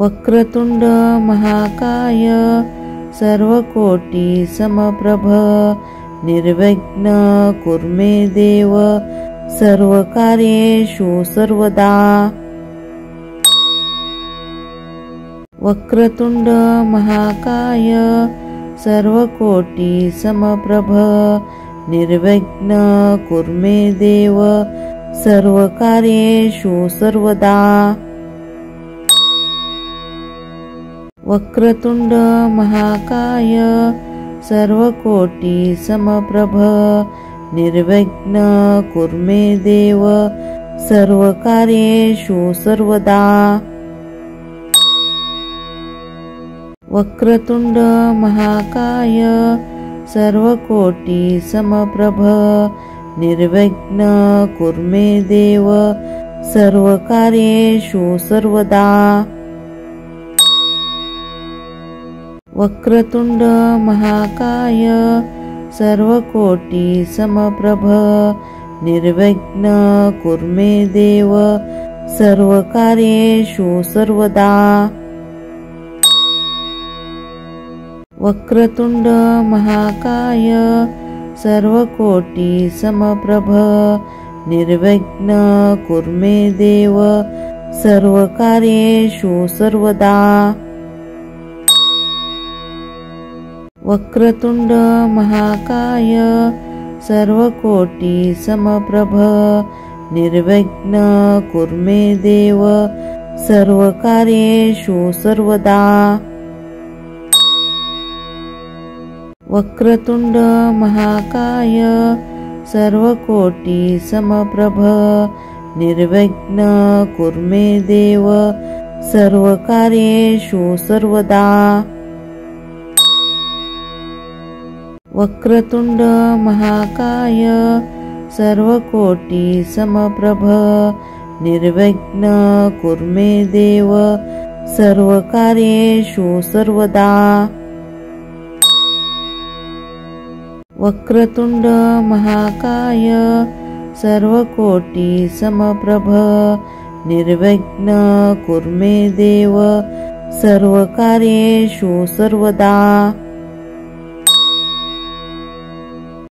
वक्रतुंड महाकाय सर्वकोटि समप्रभ निर्विघ्न कुरु मे देव सर्वकार्येषु सर्वदा। वक्रतुंड महाकाय सर्वकोटि समप्रभ निर्विघ्न कुरु मे देव सर्वकार्येषु सर्वदा। वक्रतुंड महाकाय सर्वकोटि समप्रभ निर्विघ्न कुरु मे देव सर्वकार्येषु सर्वदा। वक्रतुंड महाकाय सर्वकोटि समप्रभ निर्विघ्न कुरु मे देव सर्वकार्येषु सर्वदा। वक्रतुंड महाकाय सर्वकोटि समप्रभ निर्विघ्न कुरु मे देव सर्वकार्येषु सर्वदा। वक्रतुंड महाकाय सर्वकोटि समप्रभ निर्विघ्न कुरु मे देव सर्वकार्येषु सर्वदा। वक्रतुंड महाकाय सर्वकोटि समप्रभ निर्विघ्न कुरु मे देव सर्वकार्येषु सर्वदा। वक्रतुंड महाकाय सर्वकोटि समप्रभ निर्विघ्न कुरु मे देव सर्वकार्येषु सर्वदा। वक्रतुंड महाकाय सर्वकोटि समप्रभ निर्विघ्न कुरु मे देव सर्वकार्येषु सर्वदा। वक्रतुंड महाकाय सर्वकोटि समप्रभ निर्विघ्न कुरु मे देव सर्वकार्येषु सर्वदा।